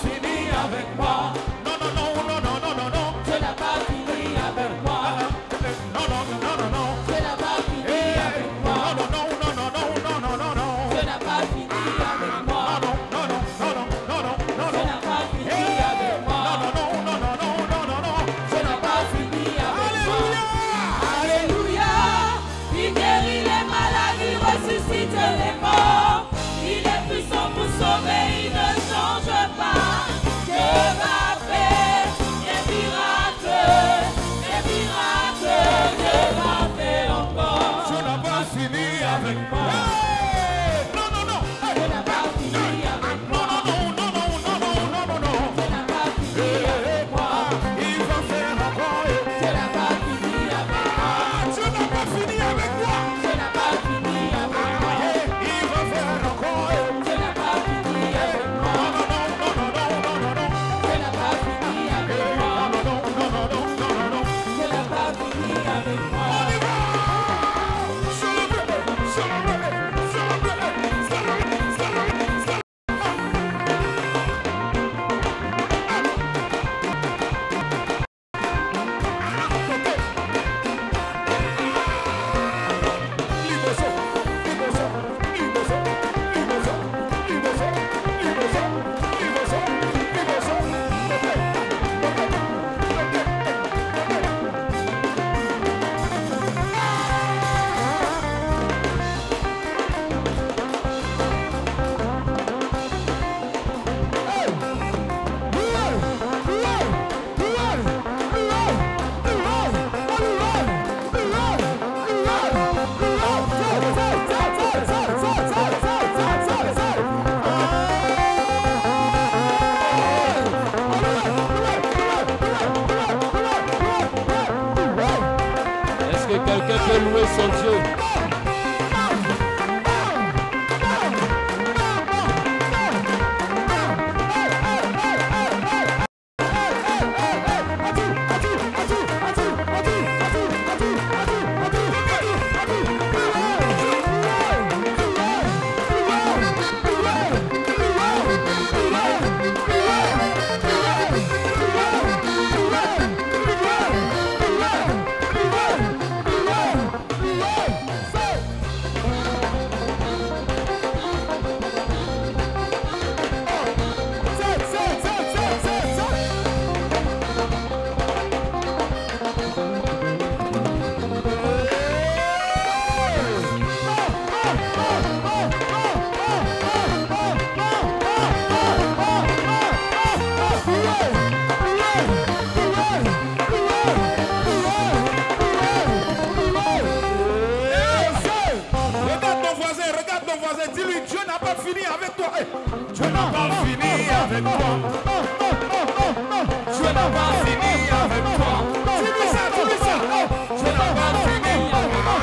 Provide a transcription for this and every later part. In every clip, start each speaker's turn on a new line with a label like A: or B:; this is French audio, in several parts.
A: fini avec moi.
B: Non, non, non, non, non, non, non, non.
A: Tu n'as pas fini avec moi.
B: Non, non, non, non, non.
A: Tu n'as pas fini avec moi.
B: Non, non, non, non, non, non, non, non, non.
A: Tu n'as pas fini avec moi.
B: Non, non, non, non, non, non, non, non,
A: Tu
B: non.
A: n'as pas fini avec moi.
B: Non, non, non, non, non, non, non, non.
A: Tu n'as pas fini avec moi.
B: Alléluia.
A: Alléluia. Il guérit les malades, il ressuscite les morts. Il est puissant pour sauver, il ne change pas. Dieu va faire des miracles, Dieu va faire encore.
B: Tu n'as pas fini avec moi. Non, non, non.
A: Tu n'as pas fini avec moi.
B: Non, non, non, non, non, non, non, non.
A: Tu n'as pas fini avec moi.
B: Il va faire encore.
A: Tu n'as pas fini avec moi.
B: Tu n'as pas fini avec moi.
A: Tu n'as pas fini avec moi.
B: Il va faire encore.
A: Tu n'as pas fini avec moi.
B: Non, non, non, non, non, non, non, non.
A: Tu n'as pas fini avec moi.
B: Non, non, non, non, non, non, non, non.
A: Tu n'as pas fini avec moi.
B: On y va. Célébrer, célébrer, célébrer, célébrer, célébrer.
C: Est-ce que quelqu'un peut louer son Dieu?
B: Regarde ton voisin, dis-lui, Dieu n'a pas fini avec toi. Dieu n'a pas fini avec toi. Dieu n'a pas fini avec toi. Dis-lui ça, dis-lui ça. Dieu n'a pas fini avec toi.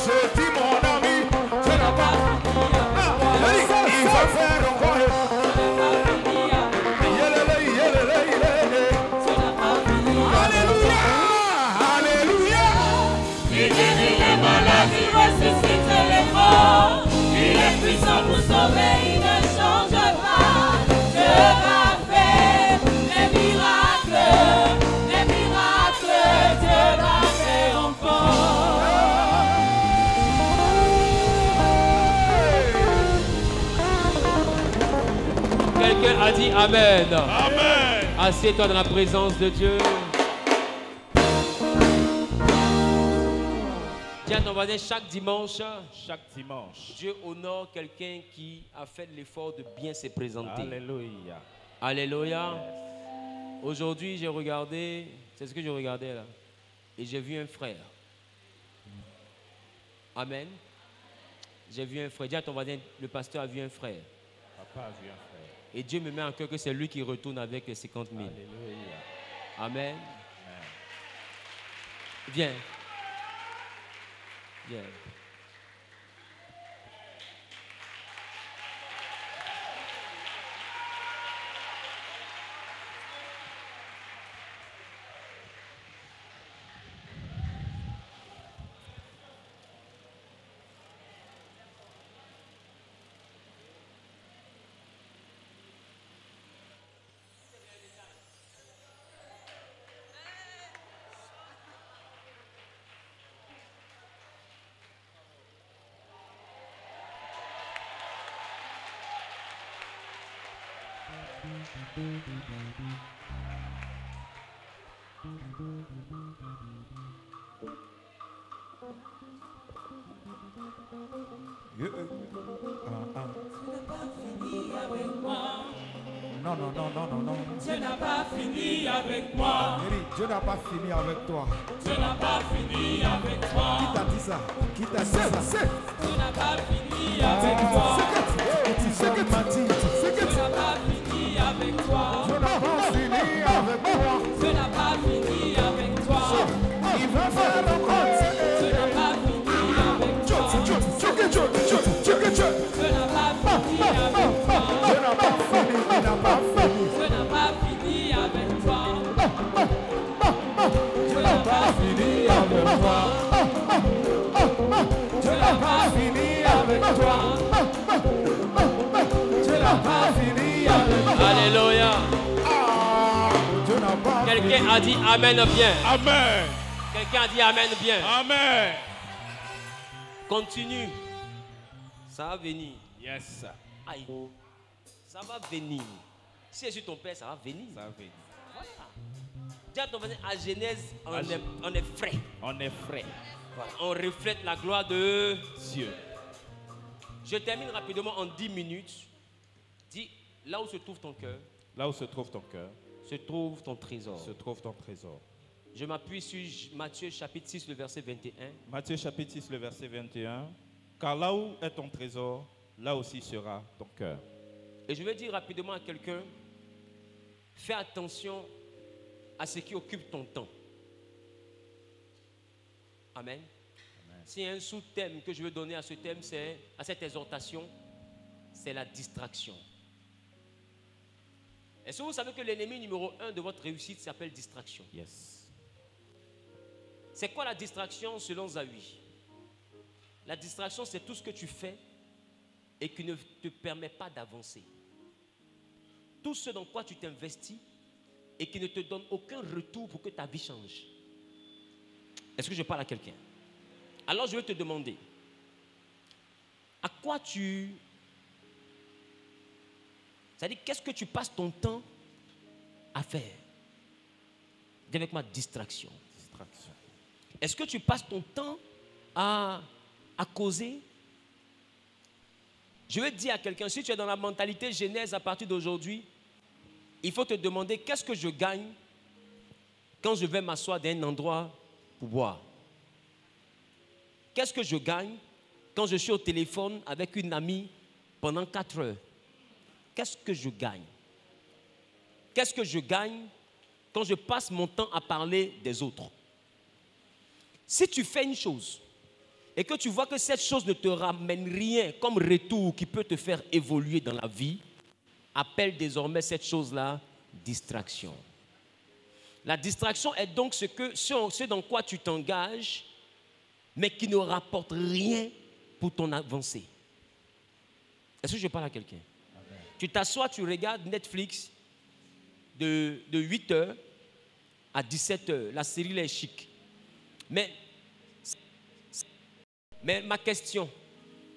B: Je dis mon ami, Dieu n'a pas fini avec toi. Il va faire encore. Alléluia, alléluia.
A: Il guérit les malades, il ressuscite les morts. Il est puissant pour sauver, il ne change pas. Dieu va faire des miracles, Dieu va faire encore.
C: Quelqu'un a dit Amen.
B: Amen.
C: Assieds-toi dans la présence de Dieu. Dis à ton voisin, chaque dimanche, Dieu honore quelqu'un qui a fait l'effort de bien se présenter.
B: Alléluia.
C: Alléluia. Aujourd'hui, j'ai regardé, c'est ce que je regardais là, et j'ai vu un frère. Amen. J'ai vu un frère. Dis à ton voisin, le pasteur a vu un frère.
B: Papa a vu un frère.
C: Et Dieu me met en cœur que c'est lui qui retourne avec les 50 000.
B: Alléluia.
C: Amen. Viens. Viens.
B: Non, non, non, non, non, non.
A: Dieu n'a pas fini avec moi.
B: Dieu n'a pas fini avec toi.
A: Dieu n'a pas fini avec toi.
B: Qui t'a dit ça? Qui t'a dit ça?
A: Dieu n'a pas fini avec toi.
B: C'est que tu m'as dit. C'est que
A: Dieu n'a pas fini avec toi.
B: Dieu n'a pas fini avec moi.
A: Dieu n'a pas fini avec toi.
B: Il va faire encore.
A: Dieu n'a pas fini avec toi.
B: Dieu n'a pas fini avec toi.
A: Dieu n'a pas fini,
B: Dieu n'a pas fini.
A: Dieu n'a pas fini avec toi.
B: Dieu n'a pas fini avec toi. Dieu n'a pas fini avec toi. Dieu n'a pas fini avec toi.
C: Alléluia.
B: Dieu n'a pas
C: Quelqu'un a dit Amen bien.
B: Amen.
C: Quelqu'un a dit Amen bien.
B: Amen.
C: Continue. Ça va venir.
B: Yes.
C: Aïe. Ça va venir. Si je suis ton père, ça va venir.
B: Ça va venir.
C: Dis à ton voisin, à Genèse, on est frais.
B: On est frais.
C: Voilà. On reflète la gloire de
B: Dieu.
C: Je termine rapidement en 10 minutes. Dis, là où se trouve ton cœur,
B: Là où se trouve ton cœur,
C: se trouve ton trésor.
B: se trouve ton trésor.
C: Je m'appuie sur Matthieu chapitre 6, le verset 21.
B: Matthieu chapitre 6, le verset 21. Car là où est ton trésor, là aussi sera ton cœur.
C: Et je vais dire rapidement à quelqu'un, fais attention à ce qui occupe ton temps. Amen. S'il y a un sous-thème que je veux donner à ce thème, à cette exhortation, c'est la distraction. Est-ce que vous savez que l'ennemi numéro 1 de votre réussite s'appelle distraction?
B: Yes.
C: C'est quoi la distraction selon Zawi? La distraction, c'est tout ce que tu fais et qui ne te permet pas d'avancer. Tout ce dans quoi tu t'investis et qui ne te donne aucun retour pour que ta vie change. Est-ce que je parle à quelqu'un? Alors je vais te demander, à quoi c'est-à-dire, qu'est-ce que tu passes ton temps à faire? Dis avec moi, distraction.
B: Distraction.
C: Est-ce que tu passes ton temps à causer? Je vais dire à quelqu'un, si tu es dans la mentalité Genèse à partir d'aujourd'hui, il faut te demander qu'est-ce que je gagne quand je vais m'asseoir dans un endroit pour boire? Qu'est-ce que je gagne quand je suis au téléphone avec une amie pendant 4 heures? Qu'est-ce que je gagne? Qu'est-ce que je gagne quand je passe mon temps à parler des autres? Si tu fais une chose et que tu vois que cette chose ne te ramène rien comme retour qui peut te faire évoluer dans la vie, appelle désormais cette chose-là distraction. La distraction est donc ce dans quoi tu t'engages, mais qui ne rapporte rien pour ton avancée. Est-ce que je parle à quelqu'un? Tu t'assois, tu regardes Netflix de 8h à 17h. La série est chic. Mais ma question,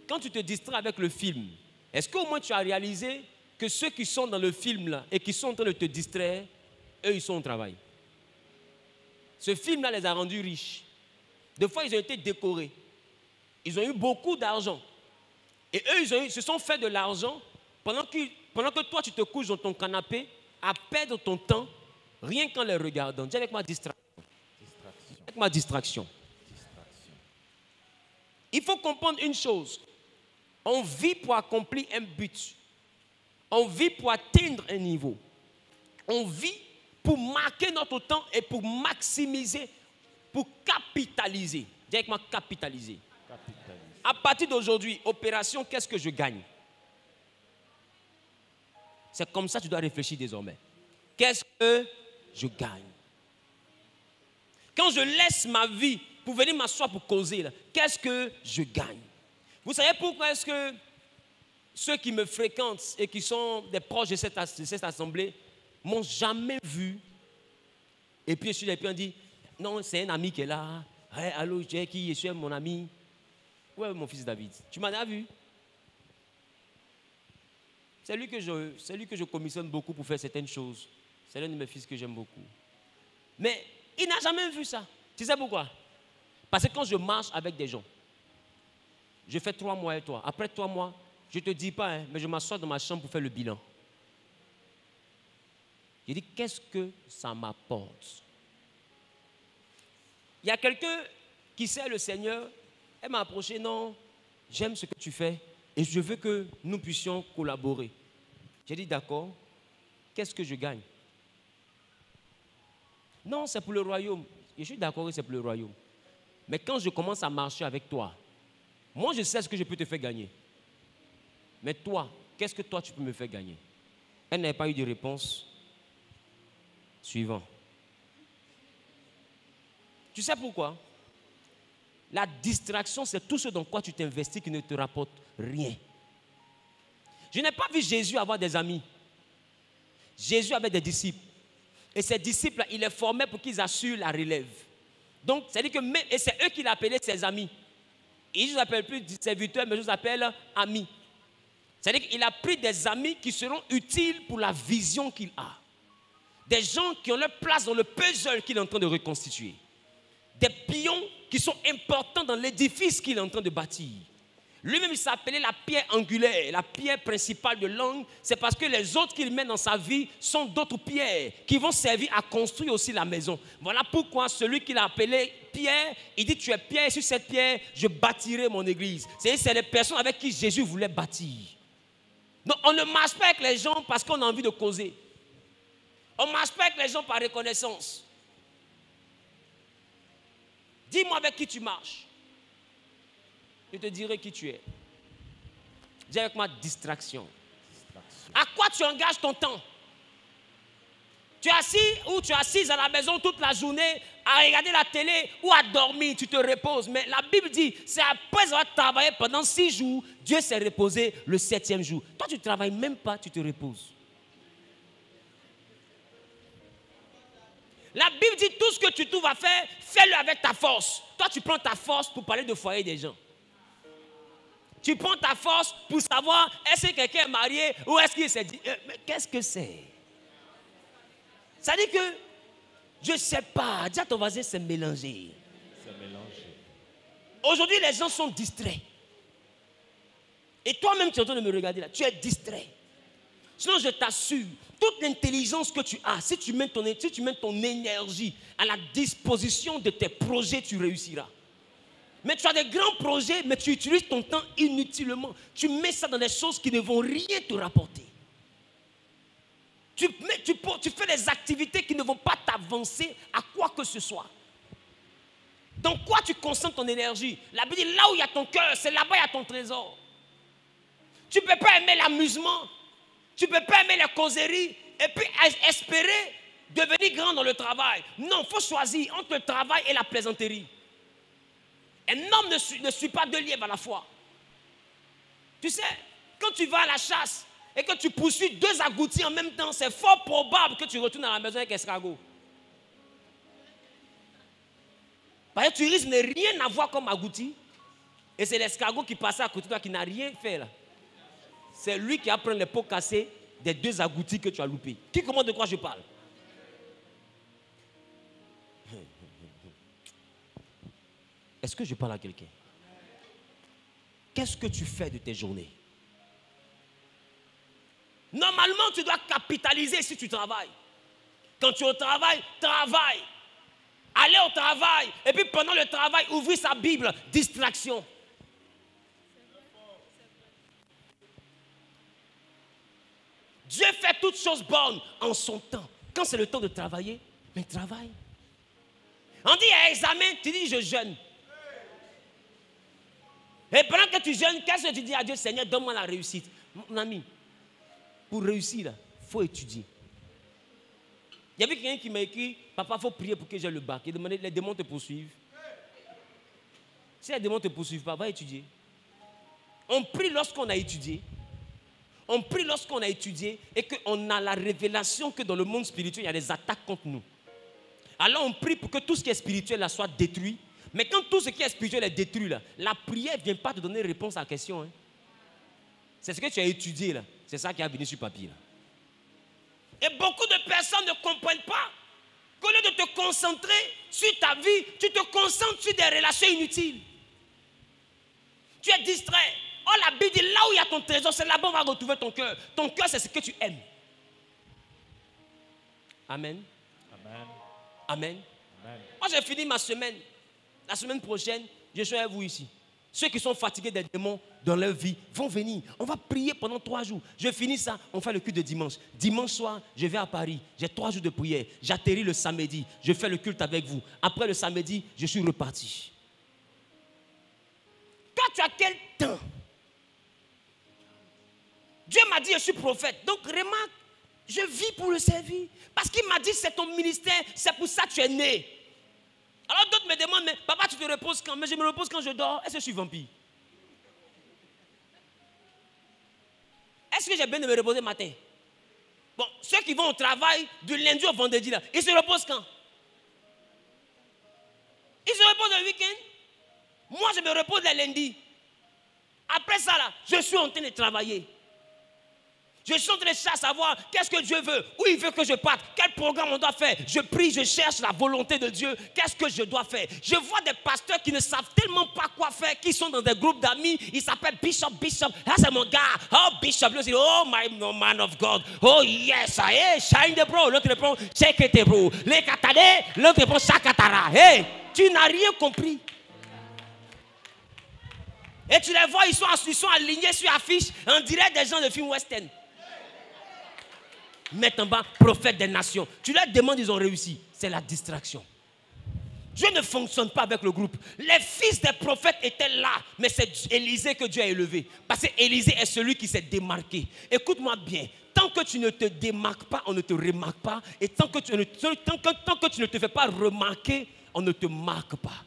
C: quand tu te distrais avec le film, est-ce qu'au moins tu as réalisé que ceux qui sont dans le film là et qui sont en train de te distraire, eux, ils sont au travail? Ce film-là les a rendus riches. Des fois, ils ont été décorés. Ils ont eu beaucoup d'argent. Et eux, ils se sont fait de l'argent pendant que toi, tu te couches dans ton canapé à perdre ton temps, rien qu'en les regardant. Dis avec moi distraction. Avec ma distraction. Il faut comprendre une chose. On vit pour accomplir un but. On vit pour atteindre un niveau. On vit pour marquer notre temps et pour maximiser, pour capitaliser. Dis avec moi capitaliser. À partir d'aujourd'hui, opération, qu'est-ce que je gagne? C'est comme ça que tu dois réfléchir désormais. Qu'est-ce que je gagne? Quand je laisse ma vie pour venir m'asseoir pour causer, qu'est-ce que je gagne? Vous savez pourquoi est-ce que ceux qui me fréquentent et qui sont des proches de cette assemblée m'ont jamais vu? Et puis je suis là et puis on dit, non, c'est un ami qui est là. Hey, allô, Jackie, je suis mon ami. Ouais, mon fils David. Tu m'as déjà vu? C'est lui que je commissionne beaucoup pour faire certaines choses. C'est l'un de mes fils que j'aime beaucoup. Mais il n'a jamais vu ça. Tu sais pourquoi? Parce que quand je marche avec des gens, je fais 3 mois avec toi. Après 3 mois, je ne te dis pas, hein, mais je m'assois dans ma chambre pour faire le bilan. Je dis, qu'est-ce que ça m'apporte? Il y a quelqu'un qui sait le Seigneur, elle m'a approché, non, j'aime ce que tu fais et je veux que nous puissions collaborer. J'ai dit, d'accord, qu'est-ce que je gagne? Non, c'est pour le royaume. Je suis d'accord que c'est pour le royaume. Mais quand je commence à marcher avec toi, moi je sais ce que je peux te faire gagner. Mais toi, qu'est-ce que toi tu peux me faire gagner? Elle n'avait pas eu de réponse. Suivant. Tu sais pourquoi? La distraction, c'est tout ce dans quoi tu t'investis qui ne te rapporte rien. Je n'ai pas vu Jésus avoir des amis. Jésus avait des disciples. Et ces disciples, il les formait pour qu'ils assurent la relève. Donc, c'est-à-dire que même, et c'est eux qu'il appelait ses amis. Et je ne les appelle plus serviteurs, mais je les appelle amis. C'est-à-dire qu'il a pris des amis qui seront utiles pour la vision qu'il a. Des gens qui ont leur place dans le puzzle qu'il est en train de reconstituer. Des pions qui sont importants dans l'édifice qu'il est en train de bâtir. Lui-même, il s'appelait la pierre angulaire, la pierre principale de l'angle. C'est parce que les autres qu'il met dans sa vie sont d'autres pierres qui vont servir à construire aussi la maison. Voilà pourquoi celui qu'il a appelé Pierre, il dit, tu es pierre, et sur cette pierre, je bâtirai mon église. C'est les personnes avec qui Jésus voulait bâtir. Donc, on ne marche pas avec les gens parce qu'on a envie de causer. On ne marche pas avec les gens par reconnaissance. Dis-moi avec qui tu marches. Je te dirai qui tu es. Dis avec moi distraction. À quoi tu engages ton temps? Tu es assis ou tu es assise à la maison toute la journée à regarder la télé ou à dormir, tu te reposes. Mais la Bible dit, c'est après avoir travaillé pendant 6 jours, Dieu s'est reposé le 7e jour. Toi, tu ne travailles même pas, tu te reposes. La Bible dit, tout ce que tu trouves à faire, fais-le avec ta force. Toi, tu prends ta force pour parler de foyer des gens. Tu prends ta force pour savoir est-ce que quelqu'un est marié ou est-ce qu'il s'est dit, mais qu'est-ce que c'est? Ça dit que, je ne sais pas, dis à ton voisin, c'est mélangé.
B: C'est mélangé.
C: Aujourd'hui, les gens sont distraits. Et toi-même, tu es en train de me regarder là, tu es distrait. Sinon, je t'assure, toute l'intelligence que tu as, si tu mets ton énergie à la disposition de tes projets, tu réussiras. Mais tu as des grands projets, mais tu utilises ton temps inutilement. Tu mets ça dans des choses qui ne vont rien te rapporter. Tu fais des activités qui ne vont pas t'avancer à quoi que ce soit. Dans quoi tu concentres ton énergie? La Bible dit, là où il y a ton cœur, c'est là-bas il y a ton trésor. Tu ne peux pas aimer l'amusement. Tu ne peux pas aimer les causeries et puis espérer devenir grand dans le travail. Non, il faut choisir entre le travail et la plaisanterie. Un homme ne suit pas 2 lièvres à la fois. Tu sais, quand tu vas à la chasse et que tu poursuis 2 agoutis en même temps, c'est fort probable que tu retournes à la maison avec escargot. Parce que tu risques de rien avoir comme agouti. Et c'est l'escargot qui passait à côté de toi qui n'a rien fait là. C'est lui qui a pris les pots cassés des 2 agoutis que tu as loupés. Qui comprend de quoi je parle? Est-ce que je parle à quelqu'un? Qu'est-ce que tu fais de tes journées? Normalement, tu dois capitaliser si tu travailles. Quand tu es au travail, travaille. Allez au travail. Et puis pendant le travail, ouvrir sa Bible. Distraction. Dieu fait toutes choses bonnes en son temps. Quand c'est le temps de travailler, mais travaille. On dit à examen, tu dis je jeûne. Et pendant que tu jeûnes, qu'est-ce que tu dis à Dieu? Seigneur, donne-moi la réussite. Mon ami, pour réussir, il faut étudier. Il y avait quelqu'un qui m'a écrit, papa, il faut prier pour que j'ai le bac. Il demandait, les démons te poursuivent. Si les démons ne te poursuivent pas, va étudier. On prie lorsqu'on a étudié. On prie lorsqu'on a étudié et qu'on a la révélation que dans le monde spirituel, il y a des attaques contre nous. Alors on prie pour que tout ce qui est spirituel là soit détruit. Mais quand tout ce qui est spirituel est détruit, là, la prière ne vient pas te donner réponse à la question. Hein. C'est ce que tu as étudié là. C'est ça qui a venu sur papier. Là. Et beaucoup de personnes ne comprennent pas qu'au lieu de te concentrer sur ta vie, tu te concentres sur des relations inutiles. Tu es distrait. Oh, la Bible dit, là où il y a ton trésor, c'est là-bas on va retrouver ton cœur. Ton cœur, c'est ce que tu aimes. Amen.
B: Amen.
C: Amen.
B: Amen.
C: Moi, j'ai fini ma semaine. La semaine prochaine, je serai avec vous ici. Ceux qui sont fatigués des démons dans leur vie vont venir. On va prier pendant 3 jours. Je finis ça, on fait le culte de dimanche. Dimanche soir, je vais à Paris. J'ai 3 jours de prière. J'atterris le samedi. Je fais le culte avec vous. Après le samedi, je suis reparti. Toi, tu as quel temps? Dieu m'a dit, je suis prophète. Donc, remarque, je vis pour le servir. Parce qu'il m'a dit, c'est ton ministère, c'est pour ça que tu es né. Alors d'autres me demandent, mais papa, tu te reposes quand? Mais je me repose quand je dors. Est-ce que je suis vampire? Est-ce que j'ai besoin de me reposer le matin? Bon, ceux qui vont au travail du lundi au vendredi, là, ils se reposent quand? Ils se reposent le week-end. Moi, je me repose le lundi. Après ça, là, je suis en train de travailler. Je suis en train de chercher à savoir qu'est-ce que Dieu veut, où il veut que je parte, quel programme on doit faire. Je prie, je cherche la volonté de Dieu, qu'est-ce que je dois faire. Je vois des pasteurs qui ne savent tellement pas quoi faire, qui sont dans des groupes d'amis, ils s'appellent Bishop. Là c'est mon gars, oh Bishop, lui dit, oh my man of God, oh yes, hey, shine the bro, l'autre répond, check it bro, les katane, l'autre répond, shakatara, hey, tu n'as rien compris. Et tu les vois, ils sont alignés sur affiche, on dirait des gens de film western. Mettre en bas, prophète des nations. Tu leur demandes, ils ont réussi. C'est la distraction. Dieu ne fonctionne pas avec le groupe. Les fils des prophètes étaient là, mais c'est Élisée que Dieu a élevé. Parce qu'Élisée est celui qui s'est démarqué. Écoute-moi bien. Tant que tu ne te démarques pas, on ne te remarque pas. Et tant que tu ne te fais pas remarquer, on ne te marque pas.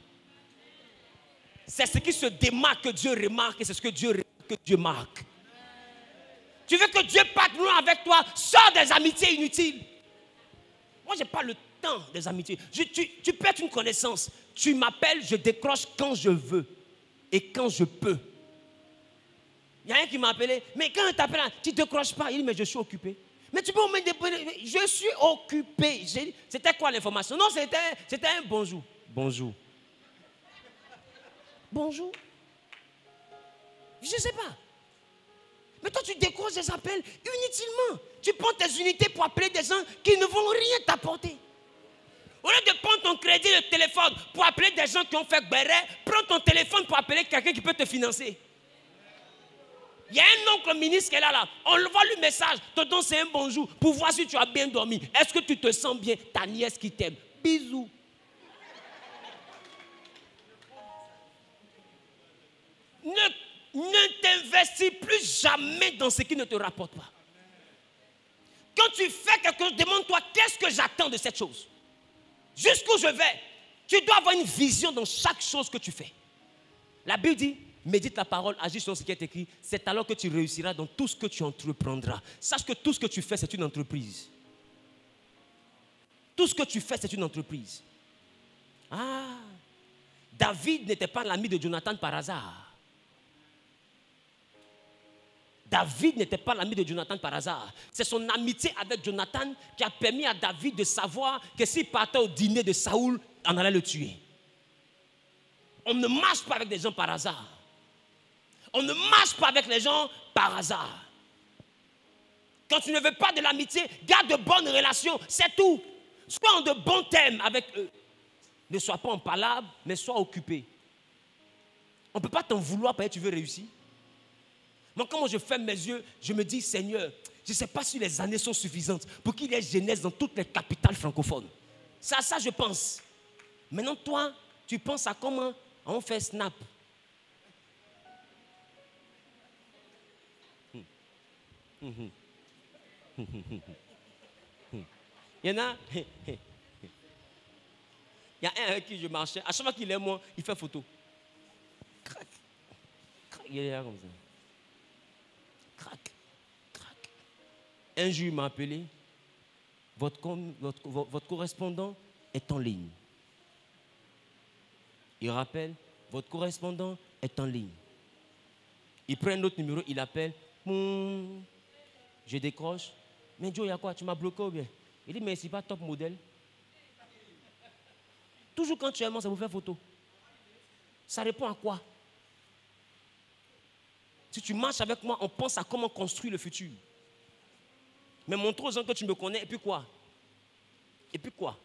C: C'est ce qui se démarque que Dieu remarque et c'est ce que Dieu remarque que Dieu marque. Tu veux que Dieu parte loin avec toi, sors des amitiés inutiles. Moi, je n'ai pas le temps des amitiés. Tu perds une connaissance. Tu m'appelles, je décroche quand je veux et quand je peux. Il y a un qui m'a appelé, mais quand il t'appelle, tu ne décroches pas. Il dit, mais je suis occupé. Mais tu peux au moins dépendre. Je suis occupé. C'était quoi l'information? Non, c'était un bonjour. Bonjour. Bonjour. Je ne sais pas. Mais toi, tu décroches des appels inutilement. Tu prends tes unités pour appeler des gens qui ne vont rien t'apporter. Au lieu de prendre ton crédit de téléphone pour appeler des gens qui ont fait béret, prends ton téléphone pour appeler quelqu'un qui peut te financer. Il y a un oncle ministre qui est là. On voit le message. Tonton, c'est un bonjour pour voir si tu as bien dormi. Est-ce que tu te sens bien? Ta nièce qui t'aime. Bisous. Ne t'investis plus jamais dans ce qui ne te rapporte pas. Quand tu fais quelque chose, demande-toi qu'est-ce que j'attends de cette chose. Jusqu'où je vais. Tu dois avoir une vision dans chaque chose que tu fais. La Bible dit, médite la parole, agis sur ce qui est écrit. C'est alors que tu réussiras dans tout ce que tu entreprendras. Sache que tout ce que tu fais, c'est une entreprise. Tout ce que tu fais, c'est une entreprise. Ah, David n'était pas l'ami de Jonathan par hasard. David n'était pas l'ami de Jonathan par hasard. C'est son amitié avec Jonathan qui a permis à David de savoir que s'il partait au dîner de Saoul, on allait le tuer. On ne marche pas avec des gens par hasard. On ne marche pas avec les gens par hasard. Quand tu ne veux pas de l'amitié, garde de bonnes relations, c'est tout. Sois en de bons termes avec eux. Ne sois pas en palabre, mais sois occupé. On ne peut pas t'en vouloir parce que tu veux réussir. Moi, quand je ferme mes yeux, je me dis, Seigneur, je ne sais pas si les années sont suffisantes pour qu'il y ait jeunesse dans toutes les capitales francophones. C'est à ça je pense. Maintenant, toi, tu penses à comment on fait snap. Il y en a... Il y a un avec qui je marchais. À chaque fois qu'il est moi, il fait photo. Crac. Il est là comme ça. Crac. Un jour, il m'a appelé. Votre correspondant est en ligne. Il rappelle, votre correspondant est en ligne. Il prend un autre numéro, il appelle. Je décroche. Mais Joe, il y a quoi? Tu m'as bloqué ou bien? Il dit, mais c'est pas top modèle. Toujours quand tu es mort, ça vous fait photo. Ça répond à quoi? Si tu marches avec moi, on pense à comment construire le futur. Mais montre aux gens que tu me connais, et puis quoi? Et puis quoi?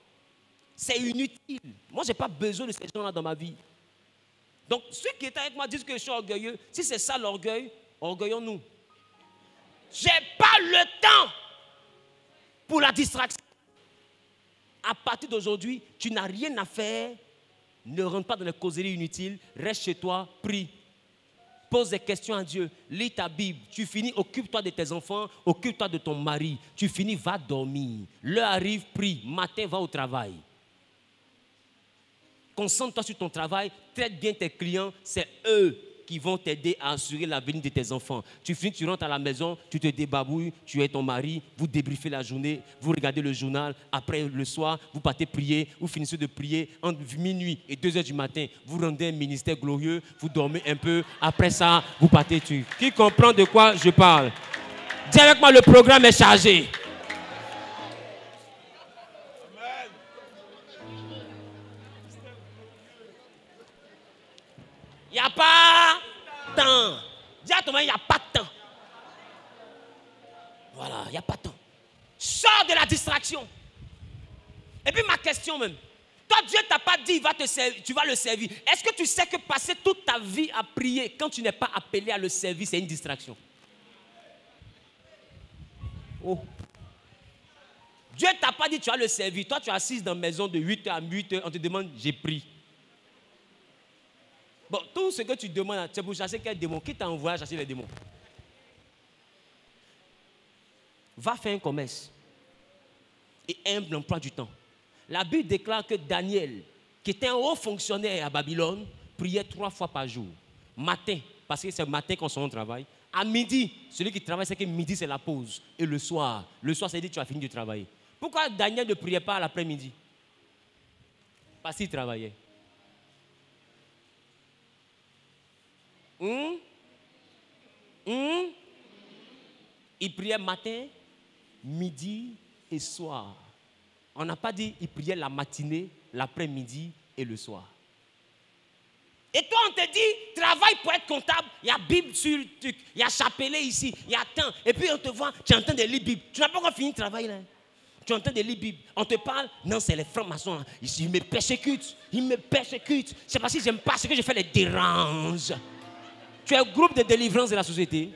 C: C'est inutile. Moi, je n'ai pas besoin de ces gens-là dans ma vie. Donc, ceux qui étaient avec moi disent que je suis orgueilleux. Si c'est ça l'orgueil, orgueillons-nous. Je n'ai pas le temps pour la distraction. À partir d'aujourd'hui, tu n'as rien à faire. Ne rentre pas dans les causeries inutiles. Reste chez toi, prie. Pose des questions à Dieu. Lis ta Bible. Tu finis, occupe-toi de tes enfants. Occupe-toi de ton mari. Tu finis, va dormir. L'heure arrive, prie. Matin, va au travail. Concentre-toi sur ton travail. Traite bien tes clients. C'est eux qui vont t'aider à assurer l'avenir de tes enfants. Tu finis, tu rentres à la maison, tu te débabouilles, tu es ton mari, vous débriefez la journée, vous regardez le journal, après le soir, vous partez prier, vous finissez de prier, entre minuit et 2 heures du matin, vous rendez un ministère glorieux, vous dormez un peu, après ça, vous partez dessus. Qui comprend de quoi je parle? Dis avec moi, le programme est chargé. Il n'y a pas de temps. Dis à ton mari, il n'y a pas de temps. Voilà, il n'y a pas de temps. Sors de la distraction. Et puis ma question même. Toi, Dieu ne t'a pas dit, tu vas le servir. Est-ce que tu sais que passer toute ta vie à prier quand tu n'es pas appelé à le servir, c'est une distraction? Oh. Dieu ne t'a pas dit, tu vas le servir. Toi, tu es assise dans la maison de 8h à 8h, on te demande, j'ai prié. Bon, tout ce que tu demandes, c'est pour chasser quel démon? Qui t'a envoyé à chasser les démons? Va faire un commerce et aime l'emploi du temps. La Bible déclare que Daniel, qui était un haut fonctionnaire à Babylone, priait 3 fois par jour. Matin, parce que c'est le matin qu'on sort au travail. À midi, celui qui travaille, c'est que midi, c'est la pause. Et le soir, c'est dit que tu as fini de travailler. Pourquoi Daniel ne priait pas à l'après-midi? Parce qu'il travaillait. Il priait matin, midi et soir. On n'a pas dit il priait la matinée, l'après-midi et le soir. Et toi, on te dit, travaille pour être comptable. Il y a Bible sur le truc, il y a chapelet ici, il y a temps. Et puis on te voit, tu es en train de lire Bible. Tu n'as pas encore fini de travailler là. Tu es en train de lire Bible. On te parle, non, c'est les francs-maçons. Ils me persécutent. Ils me persécutent. C'est parce que j'aime pas ce que je fais, les dérange. Tu es un groupe de délivrance de la société.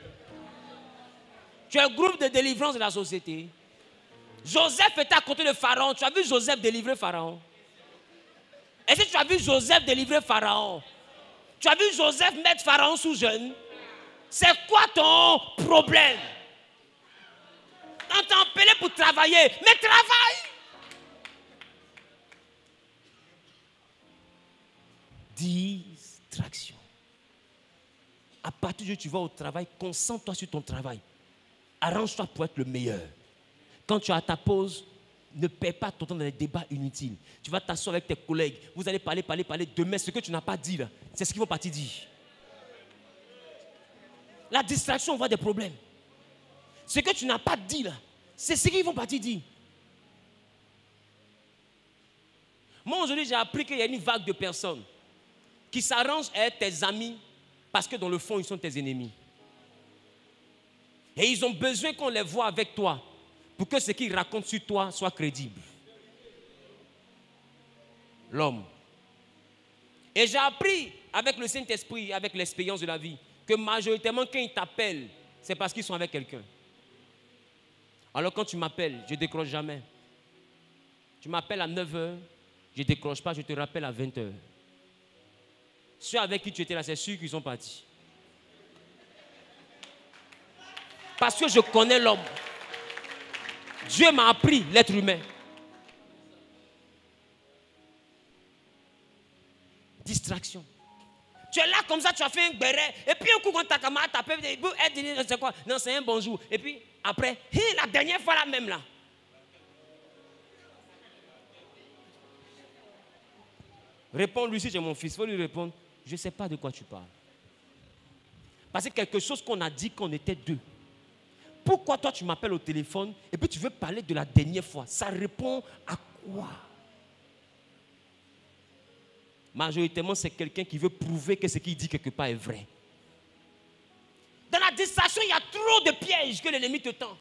C: Tu es un groupe de délivrance de la société. Joseph était à côté de Pharaon. Tu as vu Joseph délivrer Pharaon? Est-ce que tu as vu Joseph délivrer Pharaon? Tu as vu Joseph mettre Pharaon sous jeûne? C'est quoi ton problème? On t'a appelé pour travailler. Mais travaille! Distraction. À partir de tu vas au travail, concentre-toi sur ton travail. Arrange-toi pour être le meilleur. Quand tu as ta pause, ne perds pas ton temps dans les débats inutiles. Tu vas t'asseoir avec tes collègues. Vous allez parler. Demain, ce que tu n'as pas dit, là, c'est ce qu'ils vont partir dire. La distraction, on voit des problèmes. Ce que tu n'as pas dit, là, c'est ce qu'ils vont partir dire. Moi, aujourd'hui, j'ai appris qu'il y a une vague de personnes qui s'arrangent à être tes amis parce que dans le fond, ils sont tes ennemis. Et ils ont besoin qu'on les voie avec toi pour que ce qu'ils racontent sur toi soit crédible. L'homme. Et j'ai appris avec le Saint-Esprit, avec l'expérience de la vie, que majoritairement, quand ils t'appellent, c'est parce qu'ils sont avec quelqu'un. Alors quand tu m'appelles, je ne décroche jamais. Tu m'appelles à 9h, je ne décroche pas, je te rappelle à 20h. Ceux avec qui tu étais là, c'est sûr qu'ils sont partis. Parce que je connais l'homme. Dieu m'a appris l'être humain. Distraction. Tu es là comme ça, tu as fait un béret. Et puis un coup, quand ta camarade t'appelle, c'est quoi? Non, c'est un bonjour. Et puis après, la dernière fois là même là. Réponds-lui si c'est mon fils. Il faut lui répondre. Je ne sais pas de quoi tu parles. Parce que quelque chose qu'on a dit qu'on était deux. pourquoi toi tu m'appelles au téléphone et puis tu veux parler de la dernière fois? Ça répond à quoi? Majoritairement, c'est quelqu'un qui veut prouver que ce qu'il dit quelque part est vrai. Dans la distraction, il y a trop de pièges que l'ennemi te tend.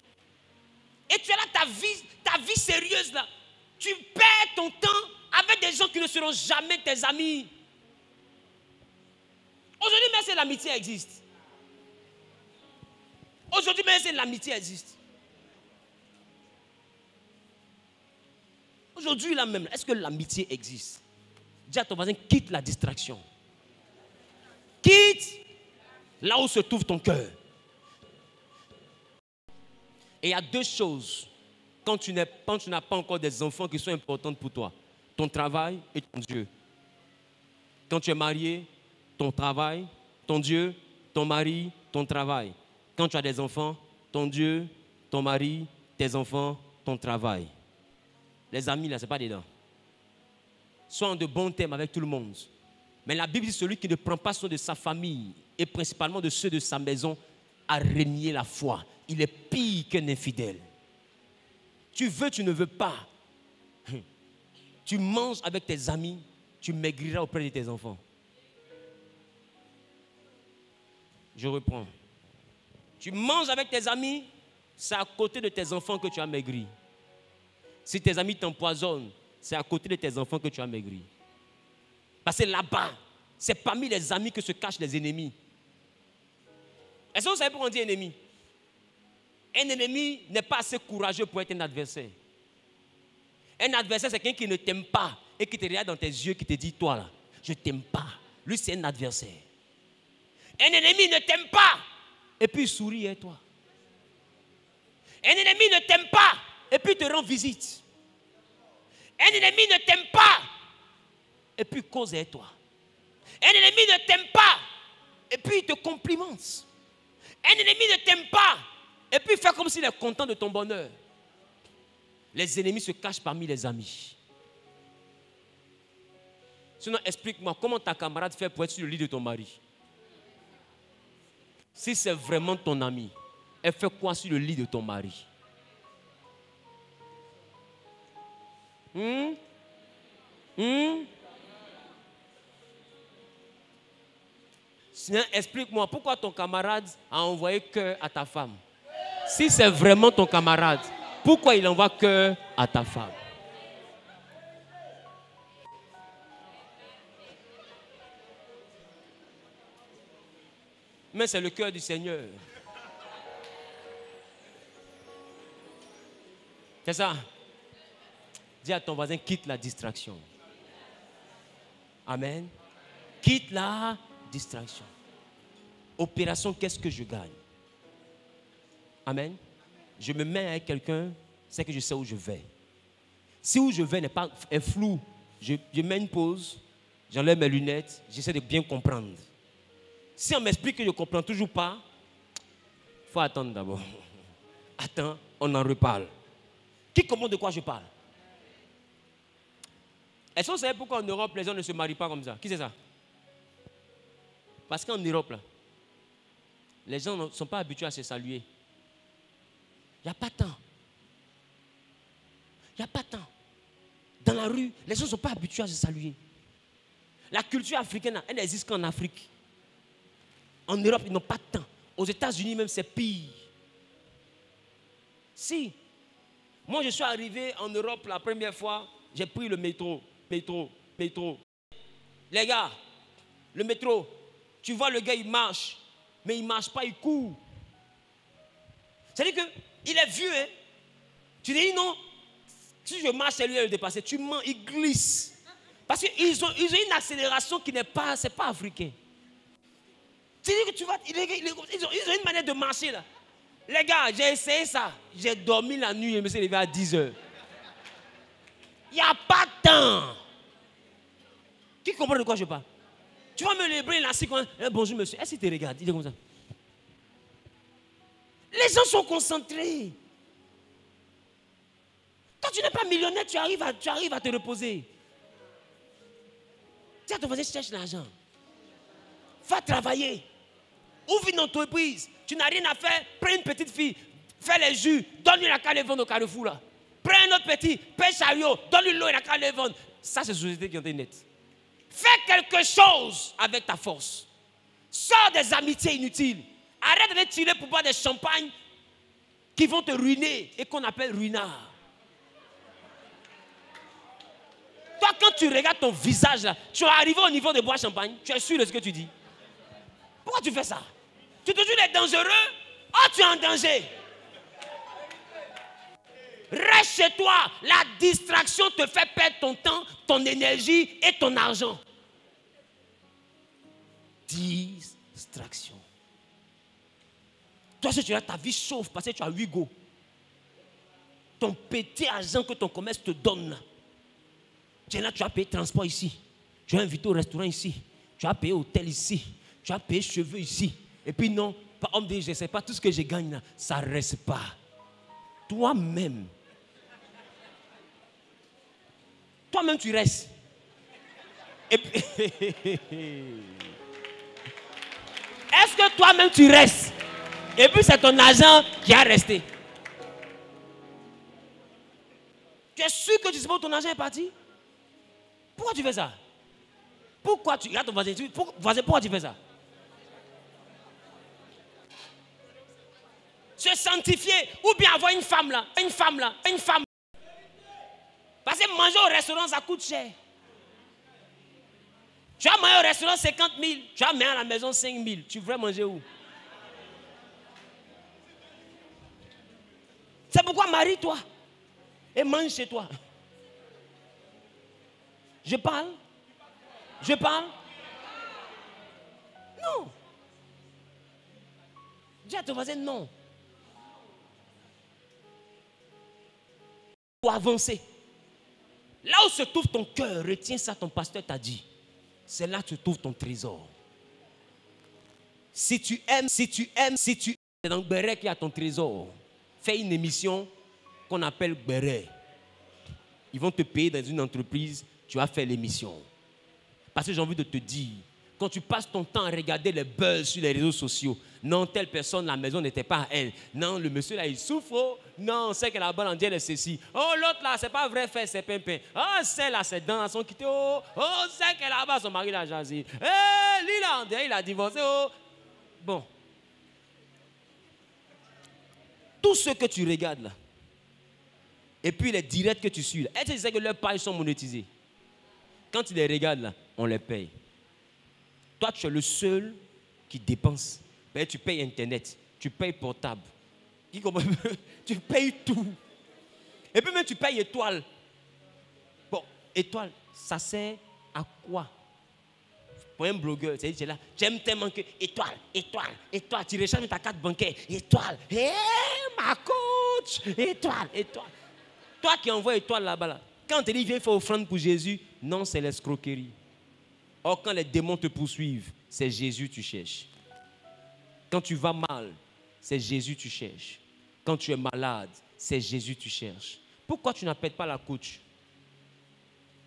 C: Et tu as là ta vie sérieuse là. Tu perds ton temps avec des gens qui ne seront jamais tes amis. Aujourd'hui, même si l'amitié existe. Aujourd'hui, même si l'amitié existe. Aujourd'hui, là même, est-ce que l'amitié existe? Dis à ton voisin, quitte la distraction. Quitte là où se trouve ton cœur. Et il y a deux choses quand tu n'as pas encore des enfants qui sont importantes pour toi. Ton travail et ton Dieu. Quand tu es marié, ton travail, ton Dieu, ton mari, ton travail. Quand tu as des enfants, ton Dieu, ton mari, tes enfants, ton travail. Les amis, là, ce n'est pas dedans. Sois en de bons termes avec tout le monde. Mais la Bible dit celui qui ne prend pas soin de sa famille et principalement de ceux de sa maison a renié la foi. Il est pire qu'un infidèle. Tu veux, tu ne veux pas. Tu manges avec tes amis, tu maigriras auprès de tes enfants. Je reprends. Tu manges avec tes amis, c'est à côté de tes enfants que tu as maigri. Si tes amis t'empoisonnent, c'est à côté de tes enfants que tu as maigri. Parce que là-bas, c'est parmi les amis que se cachent les ennemis. Est-ce que vous savez pourquoi on dit ennemi? Un ennemi n'est pas assez courageux pour être un adversaire. Un adversaire, c'est quelqu'un qui ne t'aime pas et qui te regarde dans tes yeux, qui te dit, toi là, je ne t'aime pas. Lui, c'est un adversaire. Un ennemi ne t'aime pas et puis il sourit à toi. Un ennemi ne t'aime pas et puis il te rend visite. Un ennemi ne t'aime pas et puis il cause avec toi. Un ennemi ne t'aime pas et puis il te complimente. Un ennemi ne t'aime pas et puis il fait comme s'il est content de ton bonheur. Les ennemis se cachent parmi les amis. Sinon, explique-moi comment ta camarade fait pour être sur le lit de ton mari. Si c'est vraiment ton ami, elle fait quoi sur le lit de ton mari? Sinon, explique-moi pourquoi ton camarade a envoyé cœur à ta femme. Si c'est vraiment ton camarade, pourquoi il envoie cœur à ta femme? Mais c'est le cœur du Seigneur. C'est ça. Dis à ton voisin, quitte la distraction. Amen. Quitte la distraction. Opération, qu'est-ce que je gagne? Amen. Je me mets avec quelqu'un, c'est que je sais où je vais. Si où je vais est flou, je mets une pause, j'enlève mes lunettes, j'essaie de bien comprendre. Si on m'explique que je ne comprends toujours pas, il faut attendre d'abord. Attends, on en reparle. Qui comprend de quoi je parle? Est-ce que vous savez pourquoi en Europe, les gens ne se marient pas comme ça? Qui c'est ça? Parce qu'en Europe, là, les gens ne sont pas habitués à se saluer. Il n'y a pas de temps. Il n'y a pas de temps. Dans la rue, les gens ne sont pas habitués à se saluer. La culture africaine, elle n'existe qu'en Afrique. En Europe, ils n'ont pas de temps. Aux États-Unis, même, c'est pire. Si. Moi, je suis arrivé en Europe la première fois, j'ai pris le métro. Les gars, le métro, tu vois le gars, il marche. Mais il ne marche pas, il court. C'est-à-dire qu'il est vieux, hein. Tu dis non, si je marche, c'est lui à le dépasser. Tu mens, il glisse. Parce qu'ils ont une accélération qui n'est pas, c'est pas africain. C'est-à-dire que tu vois, ils ont une manière de marcher là. Les gars, j'ai essayé ça. J'ai dormi la nuit, je me suis levé à 10h. Il n'y a pas de temps. Qui comprend de quoi je parle? Tu vas me lever là, c'est comme bonjour monsieur. Est-ce qu'il te regarde? Il est comme ça. Les gens sont concentrés. Quand tu n'es pas millionnaire, tu arrives à te reposer. Tiens, ton voisin cherche l'argent. Va travailler. Ouvre une entreprise. Tu n'as rien à faire. Prends une petite fille. fais les jus, donne-lui la carte de vendre au Carrefour là. Prends un autre petit, paye chariot, donne-lui l'eau et la carte de vendre. Ça, c'est société qui ont été nettes. Fais quelque chose avec ta force. Sors des amitiés inutiles. Arrête de tirer pour boire des champagnes qui vont te ruiner et qu'on appelle ruinard. Toi, quand tu regardes ton visage là, tu es arrivé au niveau de boire champagne, tu es sûr de ce que tu dis. Pourquoi tu fais ça? Tu te dis d'être dangereux? Oh, tu es en danger. Reste chez toi. La distraction te fait perdre ton temps, ton énergie et ton argent. Distraction. Toi, si tu as ta vie chauffe parce que tu as 8 go. Ton petit argent que ton commerce te donne. Tu es là, tu as payé transport ici. Tu as invité au restaurant ici. Tu as payé hôtel ici. Tu as payé cheveux ici. Et puis non, par homme, je ne sais pas, tout ce que je gagne là, ça ne reste pas. Toi-même, tu restes. Et puis, est-ce que toi-même tu restes? Et puis c'est ton argent qui a resté. Tu es sûr que tu sais pas où ton argent est parti? Pourquoi tu fais ça? Pourquoi tu... Regarde ton voisin, pourquoi tu fais ça? Se sanctifier ou bien avoir une femme là. Parce que manger au restaurant, ça coûte cher. Tu vas manger au restaurant 50 000, tu vas manger à la maison 5 000. Tu veux manger où? C'est pourquoi marie-toi et mange chez toi. Je parle? Non. Dis à ton voisin non. Pour avancer. Là où se trouve ton cœur, retiens ça, ton pasteur t'a dit. C'est là que tu trouves ton trésor. Si tu aimes, c'est dans Béret qu'il y a ton trésor. Fais une émission qu'on appelle Béret. Ils vont te payer dans une entreprise, tu vas faire l'émission. Parce que j'ai envie de te dire, quand tu passes ton temps à regarder les buzz sur les réseaux sociaux, non, telle personne, la maison n'était pas à elle. Non, le monsieur là, il souffre. Oh. Non, c'est que la bonne en Dieu, elle est ceci. Oh, l'autre là, c'est pas vrai, fait, c'est pimpin. Oh, celle là, ses dents sont quittées. Oh, c'est que là-bas, son mari l'a jasé. Eh, lui là, il a divorcé. Oh. Bon. Tout ce que tu regardes là, et puis les directs que tu suis là, est-ce que tu sais que leurs pages sont monétisées? Quand tu les regardes là, on les paye. Toi, tu es le seul qui dépense. Ben, tu payes Internet, tu payes portable, tu payes tout. Et puis même tu payes étoile. Bon, étoile, ça sert à quoi? Pour un blogueur, tu es là, j'aime tellement que étoile, tu recharges ta carte bancaire, étoile, ma coach, étoile. Toi qui envoies étoile là-bas, là, quand on te dit viens faire offrande pour Jésus, non, c'est l'escroquerie. Or, quand les démons te poursuivent, c'est Jésus que tu cherches. Quand tu vas mal, c'est Jésus que tu cherches. Quand tu es malade, c'est Jésus que tu cherches. Pourquoi tu n'appelles pas la coach?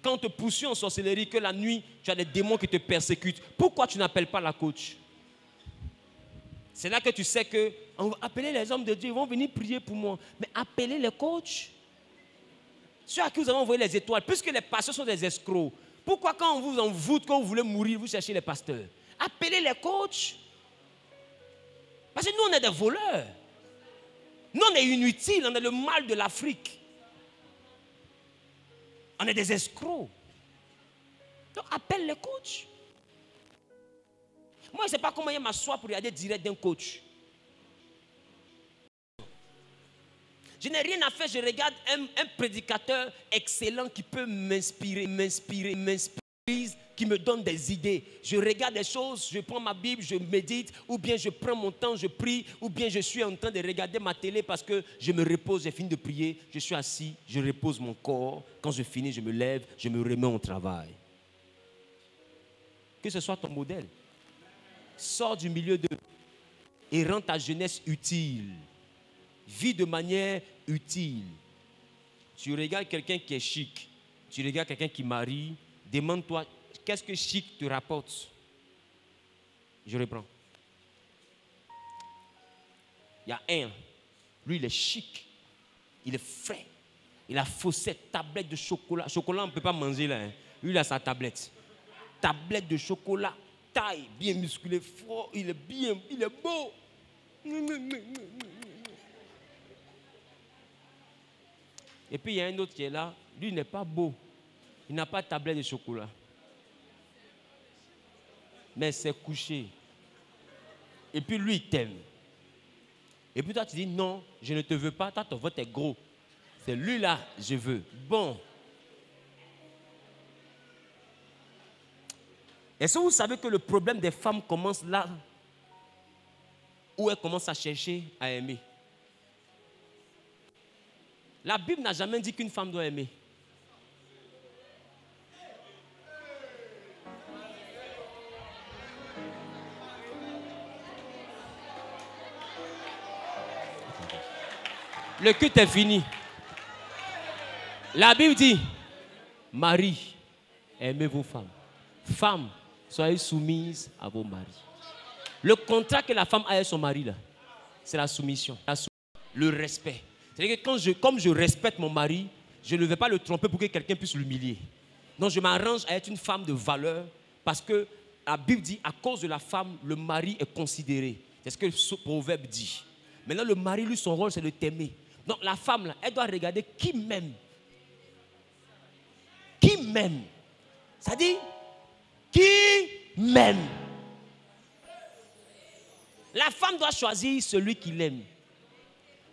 C: Quand on te poursuit en sorcellerie, que la nuit, tu as des démons qui te persécutent, pourquoi tu n'appelles pas la coach? C'est là que tu sais que on va appeler les hommes de Dieu, ils vont venir prier pour moi. Mais appelez les coachs. Ceux à qui vous avez envoyé les étoiles, puisque les pasteurs sont des escrocs, pourquoi quand on vous envoûte, quand vous voulez mourir, vous cherchez les pasteurs? Appelez les coachs. Parce que nous, on est des voleurs. Nous, on est inutiles, on est le mal de l'Afrique. On est des escrocs. Donc, appelle les coachs. Moi, je ne sais pas comment je m'assois pour regarder direct d'un coach. Je n'ai rien à faire, je regarde un prédicateur excellent qui peut m'inspirer, qui me donne des idées. Je regarde des choses, je prends ma Bible, je médite, ou bien je prends mon temps, je prie, ou bien je suis en train de regarder ma télé parce que je me repose, j'ai fini de prier, je suis assis, je repose mon corps. Quand je finis, je me lève, je me remets au travail. Que ce soit ton modèle. Sors du milieu d'eux et rends ta jeunesse utile. Vis de manière utile. Tu regardes quelqu'un qui est chic, tu regardes quelqu'un qui marie, demande-toi, qu'est-ce que chic te rapporte? Je reprends. Il y a un Lui, il est chic. Il est frais. Il a fossette, tablette de chocolat. Chocolat, on ne peut pas manger là. Hein. Lui, il a sa tablette. Tablette de chocolat, taille, bien musclé, fort. Il est bien, il est beau. Et puis, il y a un autre qui est là. Lui, il n'est pas beau. Il n'a pas de tablette de chocolat. Mais c'est couché. Et puis, lui, il t'aime. Et puis, toi, tu dis, non, je ne te veux pas. Toi, ton vote est gros. C'est lui-là, je veux. Bon. Est-ce que vous savez que le problème des femmes commence là où elles commencent à chercher à aimer? La Bible n'a jamais dit qu'une femme doit aimer. Le culte est fini. La Bible dit, Marie, aimez vos femmes. Femmes, soyez soumises à vos maris. Le contrat que la femme a avec son mari, là, c'est la soumission. Le respect. C'est-à-dire que comme je respecte mon mari, je ne vais pas le tromper pour que quelqu'un puisse l'humilier. Donc je m'arrange à être une femme de valeur parce que la Bible dit, à cause de la femme, le mari est considéré. C'est ce que ce proverbe dit. Maintenant, le mari, lui, son rôle, c'est de t'aimer. Donc la femme, là, elle doit regarder qui m'aime. Qui m'aime. C'est-à-dire, qui m'aime. La femme doit choisir celui qui l'aime.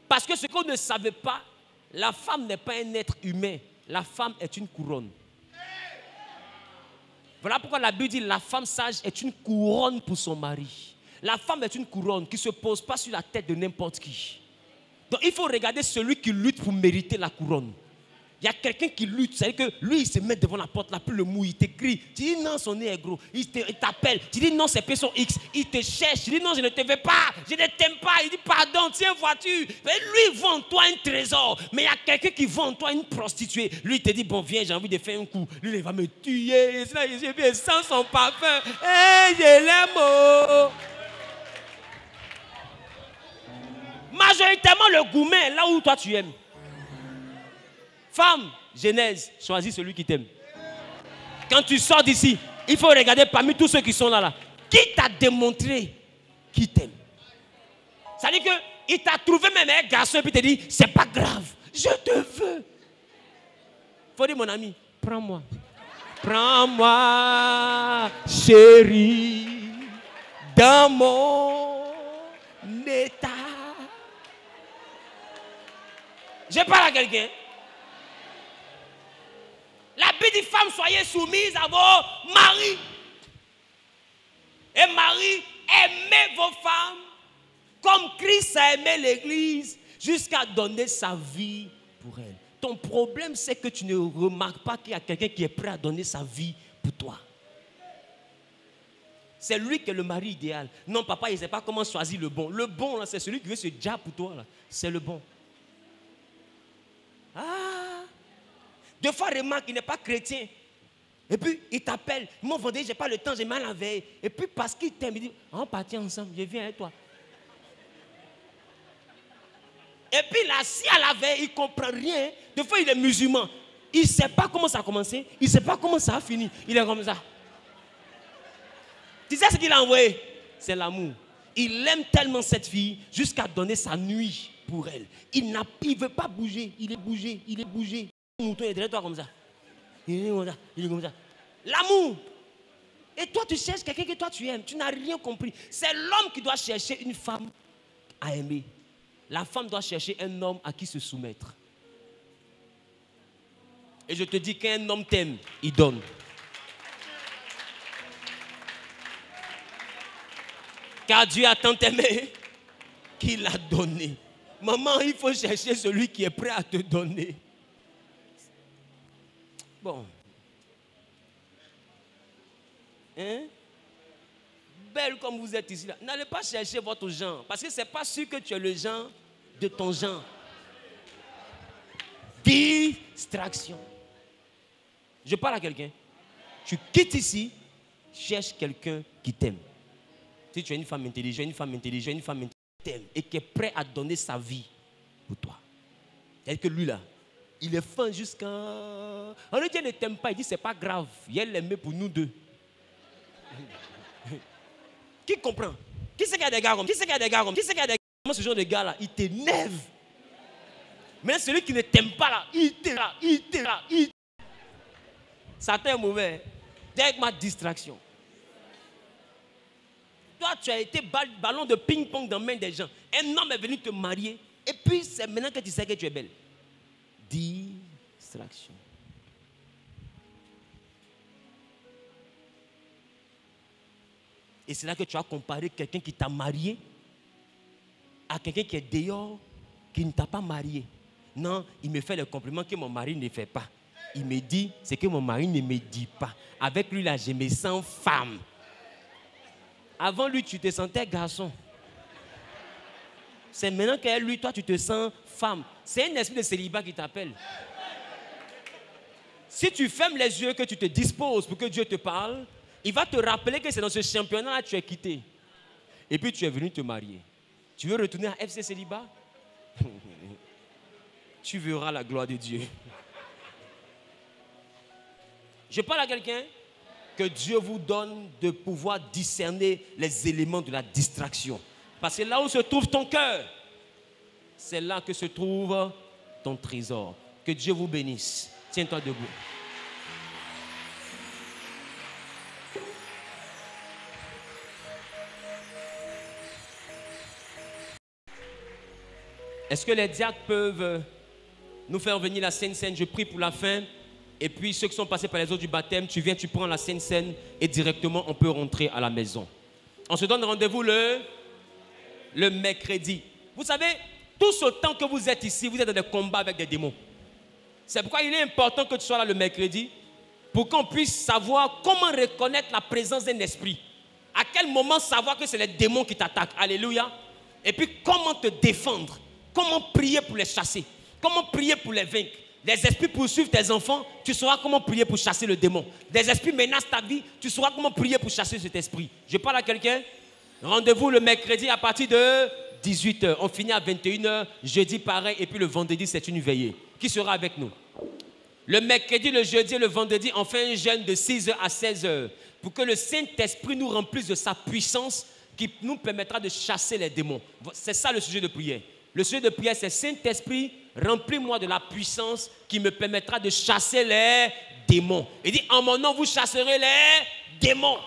C: Parce que ce qu'on ne savait pas, la femme n'est pas un être humain. La femme est une couronne. Voilà pourquoi la Bible dit la femme sage est une couronne pour son mari. La femme est une couronne qui ne se pose pas sur la tête de n'importe qui. Donc il faut regarder celui qui lutte pour mériter la couronne. Il y a quelqu'un qui lutte, c'est-à-dire que lui, il se met devant la porte, là, puis le mou, il t'écrit. Tu dis non, son nez est gros. Il t'appelle. Tu dis non, ses pieds sont X. Il te cherche. Tu dis non, je ne te veux pas. Je ne t'aime pas. Il dit pardon, tiens, vois-tu. Mais lui, il vend en toi un trésor. Mais il y a quelqu'un qui vend en toi une prostituée. Lui, il te dit bon, viens, j'ai envie de faire un coup. Lui, il va me tuer. Je sens son parfum. Et je l'aime. Oh. Majoritairement, le gourmet, là où toi tu aimes. Femme, Genèse, choisis celui qui t'aime. Quand tu sors d'ici, il faut regarder parmi tous ceux qui sont là. Qui t'a démontré qui t'aime? C'est-à-dire qu'il t'a trouvé même un garçon et puis il te dit, c'est pas grave, je te veux. Il faut dire, mon ami, prends-moi. Prends-moi, chérie, dans mon état. Je parle à quelqu'un. La Bible dit, femmes, soyez soumises à vos maris. Et maris, aimez vos femmes comme Christ a aimé l'église jusqu'à donner sa vie pour elle. Ton problème, c'est que tu ne remarques pas qu'il y a quelqu'un qui est prêt à donner sa vie pour toi. C'est lui qui est le mari idéal. Non, papa, il ne sait pas comment choisir le bon. Le bon, là, c'est celui qui veut se dire pour toi. Là. C'est le bon. Ah! Deux fois, remarque, il n'est pas chrétien. Et puis, il t'appelle. Mon vendredi, je n'ai pas le temps, j'ai mal à la veille. Et puis, parce qu'il t'aime, il dit, on partit ensemble, je viens avec toi. Et puis, là, si à la veille, il ne comprend rien, des fois, il est musulman. Il ne sait pas comment ça a commencé, il ne sait pas comment ça a fini. Il est comme ça. Tu sais ce qu'il a envoyé? C'est l'amour. Il aime tellement cette fille jusqu'à donner sa nuit pour elle. Il ne veut pas bouger, il est bougé, il est bougé. Le mouton est derrière toi comme ça. Il est comme ça, il est comme ça. L'amour. Et toi, tu cherches quelqu'un que toi tu aimes. Tu n'as rien compris. C'est l'homme qui doit chercher une femme à aimer. La femme doit chercher un homme à qui se soumettre. Et je te dis qu'un homme t'aime, il donne. Car Dieu a tant aimé qu'il a donné. Maman, il faut chercher celui qui est prêt à te donner. Bon. Hein? Belle comme vous êtes ici, là. N'allez pas chercher votre genre. Parce que ce n'est pas sûr que tu es le genre de ton genre. Distraction. Je parle à quelqu'un. Tu quittes ici, cherche quelqu'un qui t'aime. Si tu es une femme intelligente, une femme intelligente, une femme intelligente, et qui est prête à donner sa vie pour toi. C'est-à-dire que lui là, il est fin jusqu'à... On lui dit, elle ne t'aime pas. Il dit, c'est pas grave. Elle l'aimait pour nous deux. Qui comprend? Qui c'est qu'il y a des gars comme? Qui c'est qu'il y a des gars comme? Qui c'est qu'il y a des gars comme? Ce genre de gars là, il t'énerve. Mais celui qui ne t'aime pas là, il t'énerve. Satan est mauvais. Avec ma distraction. Toi, tu as été ballon de ping-pong dans la main des gens. Un homme est venu te marier. Et puis, c'est maintenant que tu sais que tu es belle. Distraction. Et c'est là que tu as comparé quelqu'un qui t'a marié à quelqu'un qui est dehors, qui ne t'a pas marié. Non, il me fait le compliment que mon mari ne fait pas. Il me dit ce que mon mari ne me dit pas. Avec lui, là, je me sens femme. Avant lui, tu te sentais garçon. C'est maintenant qu'avec lui, toi, tu te sens femme. C'est un esprit de célibat qui t'appelle. Si tu fermes les yeux, que tu te disposes pour que Dieu te parle, il va te rappeler que c'est dans ce championnat-là que tu es quitté. Et puis tu es venu te marier. Tu veux retourner à FC Célibat? Tu verras la gloire de Dieu. Je parle à quelqu'un que Dieu vous donne de pouvoir discerner les éléments de la distraction. Parce que là où se trouve ton cœur, c'est là que se trouve ton trésor. Que Dieu vous bénisse. Tiens-toi debout. Est-ce que les diacres peuvent nous faire venir la Sainte Seine? Je prie pour la fin. Et puis ceux qui sont passés par les eaux du baptême, tu viens, tu prends la Sainte Seine et directement on peut rentrer à la maison. On se donne rendez-vous le mercredi. Vous savez, tout ce temps que vous êtes ici, vous êtes dans des combats avec des démons. C'est pourquoi il est important que tu sois là le mercredi pour qu'on puisse savoir comment reconnaître la présence d'un esprit. À quel moment savoir que c'est les démons qui t'attaquent. Alléluia. Et puis comment te défendre. Comment prier pour les chasser. Comment prier pour les vaincre. Les esprits poursuivent tes enfants, tu sauras comment prier pour chasser le démon. Des esprits menacent ta vie, tu sauras comment prier pour chasser cet esprit. Je parle à quelqu'un. Rendez-vous le mercredi à partir de 18h. On finit à 21h, jeudi pareil, et puis le vendredi, c'est une veillée. Qui sera avec nous? Le mercredi, le jeudi et le vendredi, on fait un jeûne de 6h à 16h pour que le Saint-Esprit nous remplisse de sa puissance qui nous permettra de chasser les démons. C'est ça le sujet de prière. Le sujet de prière, c'est Saint-Esprit, remplis-moi de la puissance qui me permettra de chasser les démons. Il dit, en mon nom, vous chasserez les démons.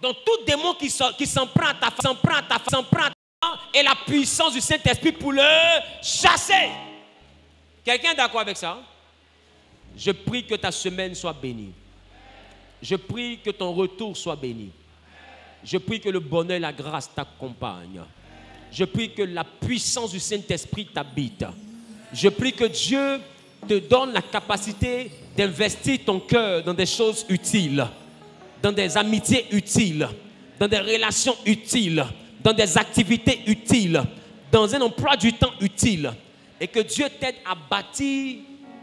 C: Donc, tout démon qui s'en prend à ta femme, et la puissance du Saint-Esprit pour le chasser. Quelqu'un est d'accord avec ça? Je prie que ta semaine soit bénie. Je prie que ton retour soit béni. Je prie que le bonheur et la grâce t'accompagnent. Je prie que la puissance du Saint-Esprit t'habite. Je prie que Dieu te donne la capacité d'investir ton cœur dans des choses utiles, dans des amitiés utiles, dans des relations utiles, dans des activités utiles, dans un emploi du temps utile. Et que Dieu t'aide à bâtir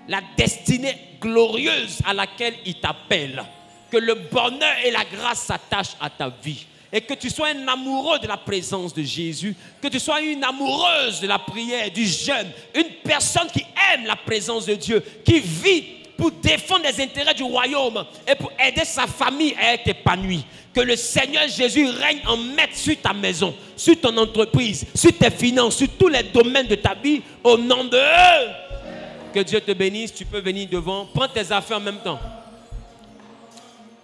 C: la destinée glorieuse à laquelle il t'appelle. Que le bonheur et la grâce s'attachent à ta vie. Et que tu sois un amoureux de la présence de Jésus, que tu sois une amoureuse de la prière, du jeûne, une personne qui aime la présence de Dieu, qui vit pour défendre les intérêts du royaume et pour aider sa famille à être épanouie. Que le Seigneur Jésus règne en maître sur ta maison, sur ton entreprise, sur tes finances, sur tous les domaines de ta vie, au nom de eux. Que Dieu te bénisse, tu peux venir devant, prends tes affaires en même temps.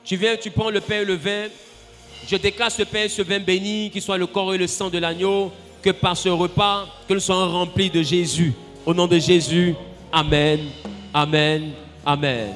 C: Tu viens, tu prends le pain et le vin. Je déclare ce pain et ce vin béni, qu'il soit le corps et le sang de l'agneau, que par ce repas, que nous soyons remplis de Jésus. Au nom de Jésus, Amen, Amen, Amen.